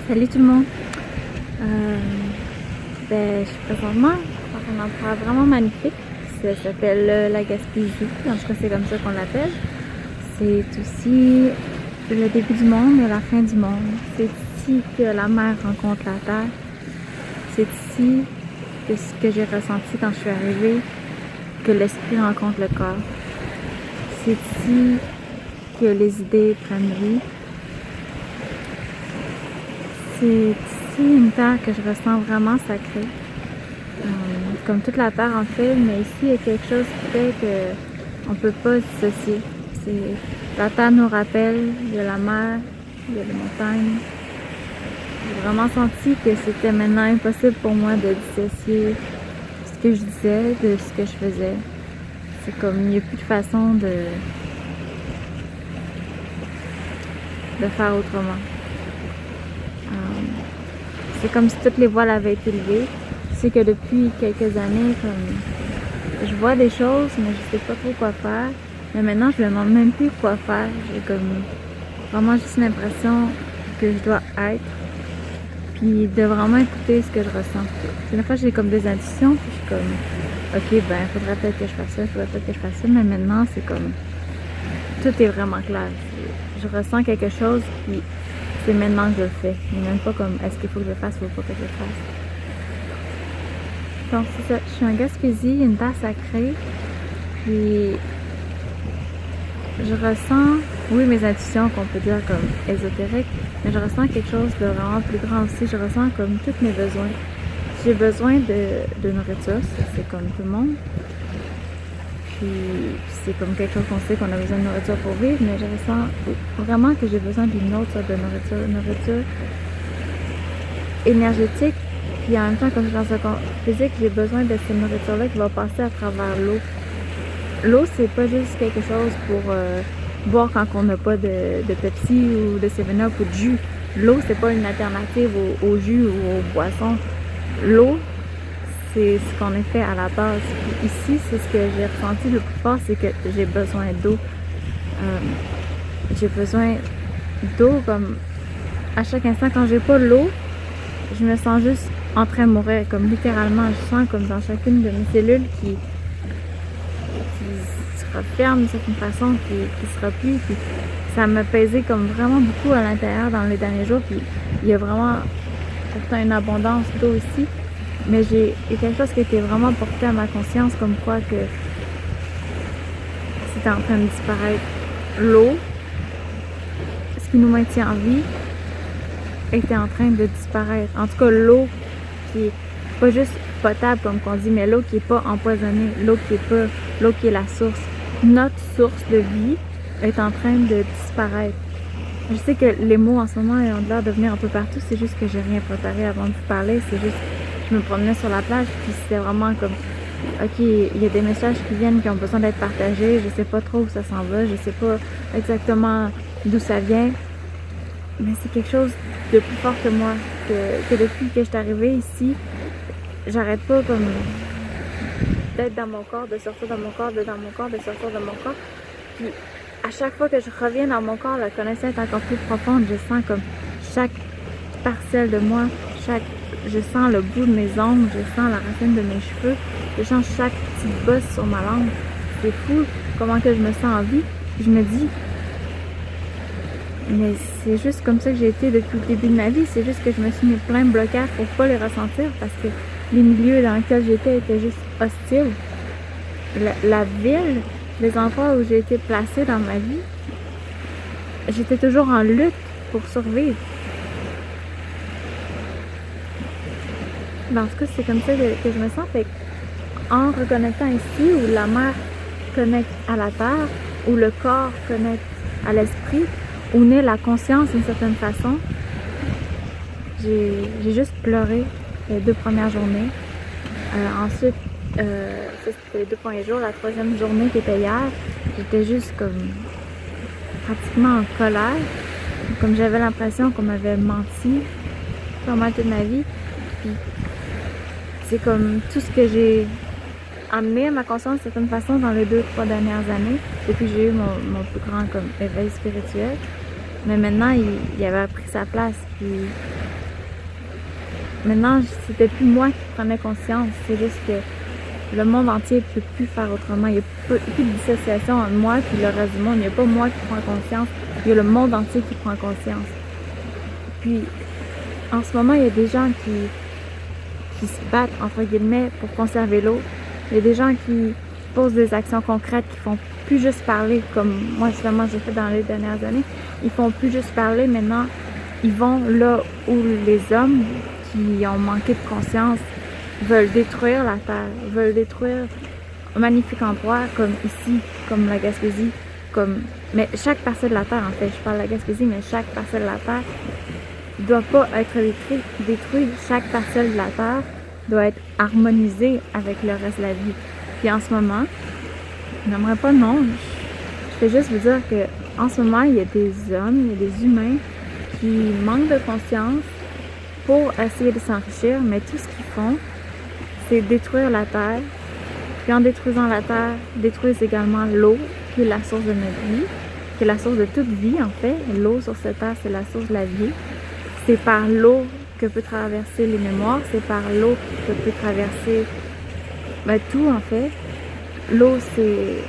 Salut tout le monde! Je suis présentement dans un endroit vraiment magnifique. Ça s'appelle la Gaspésie, en tout cas c'est comme ça qu'on l'appelle. C'est aussi le début du monde et la fin du monde. C'est ici que la mer rencontre la terre. C'est ici que ce que j'ai ressenti quand je suis arrivée, que l'esprit rencontre le corps. C'est ici que les idées prennent vie. C'est ici une terre que je ressens vraiment sacrée. Comme toute la terre en fait, mais ici il y a quelque chose qui fait qu'on ne peut pas dissocier. La terre nous rappelle, il y a la mer, il y a les montagnes. J'ai vraiment senti que c'était maintenant impossible pour moi de dissocier ce que je disais de ce que je faisais. C'est comme il n'y a plus de façon de faire autrement. C'est comme si toutes les voiles avaient été levées. C'est que depuis quelques années, je vois des choses, mais je sais pas trop quoi faire. Mais maintenant, je me demande même plus quoi faire. J'ai comme vraiment juste l'impression que je dois être, puis de vraiment écouter ce que je ressens. Une fois, j'ai comme des intuitions, puis je suis comme, ok, ben, faudrait peut-être que je fasse ça, faudrait peut-être que je fasse ça, mais maintenant, c'est comme, tout est vraiment clair. Je ressens quelque chose, puis c'est maintenant que je le fais. Mais même pas comme, est-ce qu'il faut que je le fasse ou pas que je le fasse. Donc c'est ça, je suis en Gaspésie, une terre sacrée, puis je ressens, oui, mes intuitions qu'on peut dire comme ésotériques, mais je ressens quelque chose de vraiment plus grand aussi. Je ressens comme tous mes besoins. J'ai besoin de nourriture, c'est comme tout le monde. Puis c'est comme quelque chose qu'on sait qu'on a besoin de nourriture pour vivre, mais je ressens vraiment que j'ai besoin d'une autre sorte de nourriture, une nourriture énergétique. Puis en même temps, comme je suis dans un corps physique, j'ai besoin de cette nourriture-là qui va passer à travers l'eau. L'eau, c'est pas juste quelque chose pour boire quand on n'a pas de Pepsi ou de 7-Up ou de jus. L'eau, c'est pas une alternative au jus ou aux boissons. L'eau, c'est ce qu'on est fait à la base. Puis ici, c'est ce que j'ai ressenti le plus fort, c'est que j'ai besoin d'eau. J'ai besoin d'eau comme à chaque instant. Quand j'ai pas l'eau, je me sens juste en train de mourir, comme littéralement. Je sens comme dans chacune de mes cellules qui se referme d'une certaine façon, qui se replie. Puis ça m'a pesé comme vraiment beaucoup à l'intérieur dans les derniers jours. Puis il y a vraiment pourtant une abondance d'eau ici. Mais il y a quelque chose qui était vraiment porté à ma conscience, comme quoi que c'était en train de disparaître. L'eau, ce qui nous maintient en vie, était en train de disparaître. En tout cas, l'eau qui est pas juste potable comme qu'on dit, mais l'eau qui est pas empoisonnée, l'eau qui est la source. Notre source de vie est en train de disparaître. Je sais que les mots en ce moment ont l'air de venir un peu partout, c'est juste que j'ai rien préparé avant de vous parler, c'est juste je me promenais sur la plage, puis c'était vraiment comme ok, il y a des messages qui viennent qui ont besoin d'être partagés, je sais pas trop où ça s'en va, je sais pas exactement d'où ça vient, mais c'est quelque chose de plus fort que moi, que depuis que je suis arrivée ici, j'arrête pas comme d'être dans mon corps, de sortir de mon corps, de dans mon corps, de sortir de mon corps, puis à chaque fois que je reviens dans mon corps, la connaissance est encore plus profonde, je sens comme chaque parcelle de moi, je sens le bout de mes ongles, je sens la racine de mes cheveux, je sens chaque petite bosse sur ma langue. C'est fou comment que je me sens en vie. Je me dis, mais c'est juste comme ça que j'ai été depuis le début de ma vie. C'est juste que je me suis mis plein de blocages pour pas les ressentir parce que les milieux dans lesquels j'étais étaient juste hostiles. La ville, les endroits où j'ai été placée dans ma vie, j'étais toujours en lutte pour survivre. En tout cas, c'est comme ça que je me sens. Fait en reconnectant ici, où la mer connecte à la terre, où le corps connecte à l'esprit, où naît la conscience d'une certaine façon, j'ai juste pleuré les 2 premières journées. Ensuite, ça c'était les 2 premiers jours. La 3e journée qui était hier, j'étais juste comme pratiquement en colère. Comme j'avais l'impression qu'on m'avait menti pendant toute ma vie. Puis c'est comme tout ce que j'ai amené à ma conscience de certaine façon dans les 2-3 dernières années, depuis que j'ai eu mon plus grand comme éveil spirituel. Mais maintenant, il avait pris sa place. Puis maintenant, c'était plus moi qui prenais conscience. C'est juste que le monde entier ne peut plus faire autrement. Il n'y a plus de dissociation entre moi et le reste du monde. Il n'y a pas moi qui prends conscience. Il y a le monde entier qui prend conscience. Puis, en ce moment, il y a des gens qui se battent, entre guillemets, pour conserver l'eau. Il y a des gens qui posent des actions concrètes, qui font plus juste parler, comme moi, justement, j'ai fait dans les dernières années. Ils font plus juste parler. Maintenant, ils vont là où les hommes qui ont manqué de conscience veulent détruire la terre, veulent détruire un magnifique endroit comme ici, comme la Gaspésie, mais chaque parcelle de la terre, en fait, je parle de la Gaspésie, mais chaque parcelle de la terre ne doit pas être détruite. Chaque parcelle de la terre doit être harmonisée avec le reste de la vie. Puis en ce moment, j'aimerais pas, non, je vais juste vous dire que en ce moment, il y a des hommes, il y a des humains qui manquent de conscience pour essayer de s'enrichir, mais tout ce qu'ils font, c'est détruire la terre. Puis en détruisant la terre, détruisent également l'eau, qui est la source de notre vie, qui est la source de toute vie en fait. L'eau sur cette terre, c'est la source de la vie. C'est par l'eau que peut traverser les mémoires, c'est par l'eau que peut traverser tout en fait. L'eau, c'est,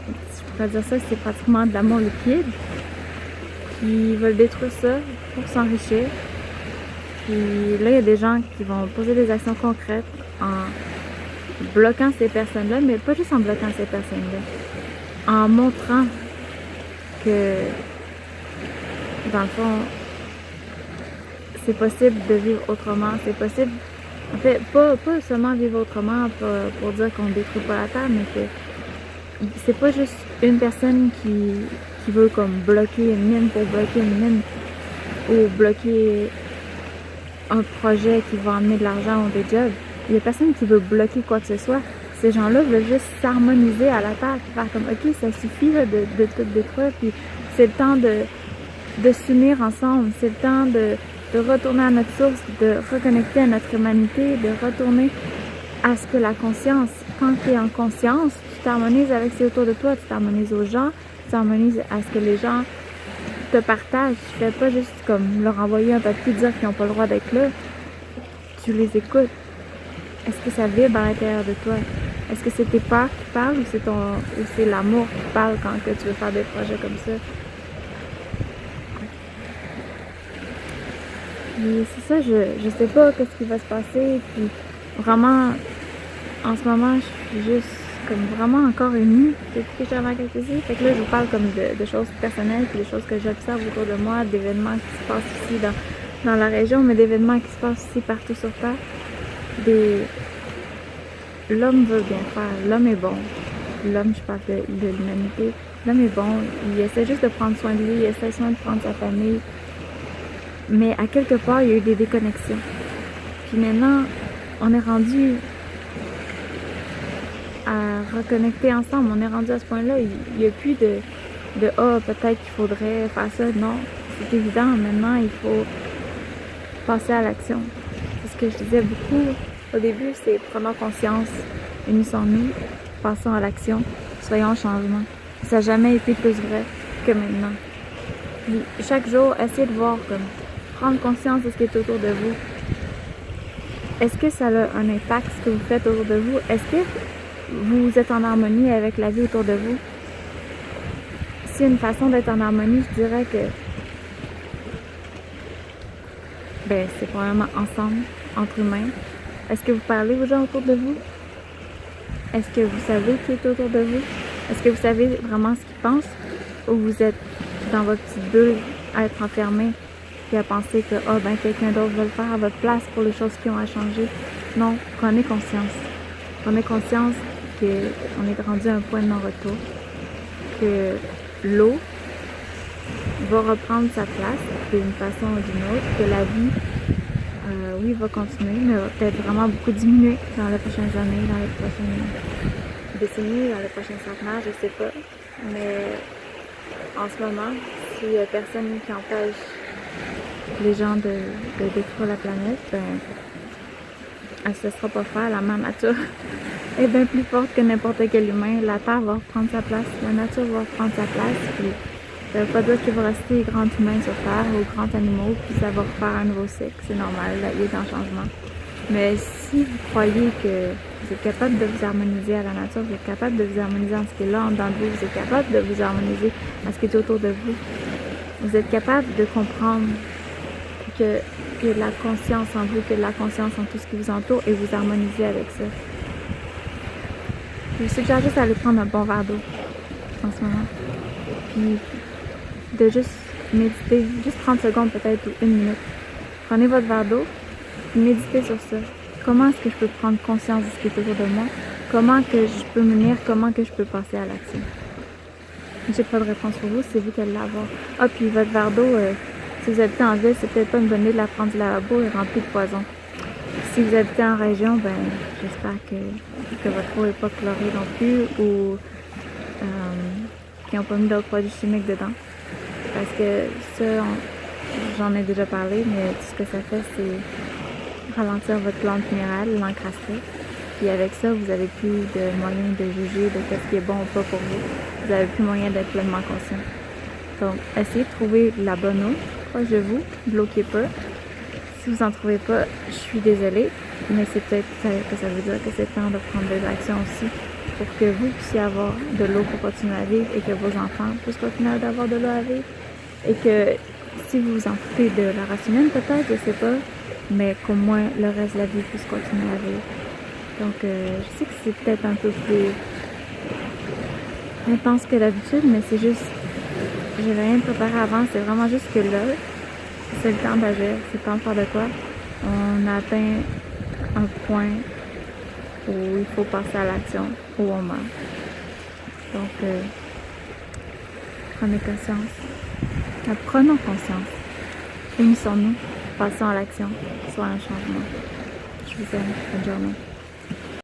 je pourrais dire ça, c'est pratiquement de l'amour liquide. Puis ils veulent détruire ça pour s'enrichir. Puis là, il y a des gens qui vont poser des actions concrètes en bloquant ces personnes-là, mais pas juste en bloquant ces personnes-là, en montrant que, dans le fond, c'est possible de vivre autrement, c'est possible, en fait, pas seulement vivre autrement pour dire qu'on détruit pas la terre, mais que c'est pas juste une personne qui veut comme bloquer une mine pour bloquer une mine, ou bloquer un projet qui va amener de l'argent ou des jobs. Il y a personne qui veut bloquer quoi que ce soit. Ces gens-là veulent juste s'harmoniser à la terre, faire comme ok, ça suffit là, de tout détruire, puis c'est le temps de s'unir ensemble, c'est le temps de retourner à notre source, de reconnecter à notre humanité, de retourner à ce que la conscience, quand tu es en conscience, tu t'harmonises avec ce qui est autour de toi, tu t'harmonises aux gens, tu t'harmonises à ce que les gens te partagent. Tu fais pas juste comme leur envoyer un papier dire qu'ils n'ont pas le droit d'être là. Tu les écoutes. Est-ce que ça vibre à l'intérieur de toi? Est-ce que c'est tes peurs qui parlent ou c'est l'amour qui parle quand que tu veux faire des projets comme ça? Puis c'est ça, je sais pas qu'est-ce qui va se passer. Puis vraiment, en ce moment, je suis juste comme vraiment encore émue depuis que j'ai remarqué ici. Fait que là, je vous parle comme de choses personnelles, puis des choses que j'observe autour de moi, d'événements qui se passent ici dans la région, mais d'événements qui se passent ici partout sur Terre. L'homme veut bien faire, l'homme est bon. L'homme, je parle de l'humanité. L'homme est bon, il essaie juste de prendre soin de lui, il essaie soin de prendre sa famille. Mais à quelque part, il y a eu des déconnexions. Puis maintenant, on est rendu à reconnecter ensemble. On est rendu à ce point-là. Il n'y a plus de peut-être qu'il faudrait faire ça. Non, c'est évident. Maintenant, il faut passer à l'action. C'est ce que je disais beaucoup au début, c'est prenons conscience, unissons-nous, passons à l'action, soyons au changement. Ça n'a jamais été plus vrai que maintenant. Puis, chaque jour, essayez de voir comme prendre conscience de ce qui est autour de vous. Est-ce que ça a un impact ce que vous faites autour de vous? Est-ce que vous êtes en harmonie avec la vie autour de vous? Si une façon d'être en harmonie, je dirais que c'est probablement ensemble, entre humains. Est-ce que vous parlez aux gens autour de vous? Est-ce que vous savez qui est autour de vous? Est-ce que vous savez vraiment ce qu'ils pensent? Ou vous êtes dans votre petite bulle à être enfermé et à penser que quelqu'un d'autre va le faire à votre place pour les choses qui ont à changer? Non, prenez conscience. Prenez conscience qu'on est rendu à un point de non-retour, que l'eau va reprendre sa place d'une façon ou d'une autre, que la vie va continuer, mais va peut-être vraiment beaucoup diminuer dans les prochaines années, dans les prochaines décennies, dans les prochains centenaires, je sais pas. Mais en ce moment, s'il y a personne qui empêche les gens de détruire la planète, elle ne se laissera pas faire. La mère nature est bien plus forte que n'importe quel humain. La Terre va reprendre sa place, la nature va reprendre sa place, puis Ça veut pas dire qu'il va rester grand humain sur Terre ou grands animaux, puis ça va refaire un nouveau cycle. C'est normal, il est en changement. Mais si vous croyez que vous êtes capable de vous harmoniser à la nature, vous êtes capable de vous harmoniser en ce qui est là en dedans de vous, vous êtes capable de vous harmoniser à ce qui est autour de vous, vous êtes capable de comprendre que la conscience en vous, que la conscience en tout ce qui vous entoure, et vous harmoniser avec ça. Je vous suggère juste d'aller prendre un bon verre d'eau en ce moment. Puis de juste méditer, juste 30 secondes peut-être ou 1 minute. Prenez votre verre d'eau, méditez sur ça. Comment est-ce que je peux prendre conscience de ce qui est autour de moi? Comment que je peux m'unir? Comment que je peux passer à l'action? J'ai pas de réponse pour vous, c'est vous qui allez l'avoir. Ah, puis votre verre d'eau, si vous habitez en ville, c'est peut-être pas une bonne idée de la prendre du lavabo et rempli de poison. Si vous habitez en région, ben j'espère que votre eau n'est pas chlorée non plus ou qu'ils n'ont pas mis d'autres produits chimiques dedans. Parce que ça, j'en ai déjà parlé, mais tout ce que ça fait, c'est ralentir votre glande minérale, l'encrasser. Puis avec ça, vous n'avez plus de moyen de juger de ce qui est bon ou pas pour vous. Vous n'avez plus moyen d'être pleinement conscient. Donc, essayez de trouver la bonne eau proche de vous, bloquez pas. Si vous n'en trouvez pas, je suis désolée, mais c'est peut-être que ça veut dire que c'est temps de prendre des actions aussi pour que vous puissiez avoir de l'eau pour continuer à vivre et que vos enfants puissent continuer d'avoir de l'eau à vivre. Et que si vous vous en foutez de la race humaine, peut-être, je sais pas, mais qu'au moins le reste de la vie puisse continuer à vivre. Donc, je sais que c'est peut-être un peu plus intense que d'habitude, mais c'est juste, j'avais rien préparé avant, c'est vraiment juste que là, c'est le temps d'agir, c'est le temps de faire de quoi. On a atteint un point où il faut passer à l'action, où on meurt. Donc, prenez conscience. Prenons conscience. Unissons-nous, passons à l'action, soit un changement. Je vous aime. Bonne journée.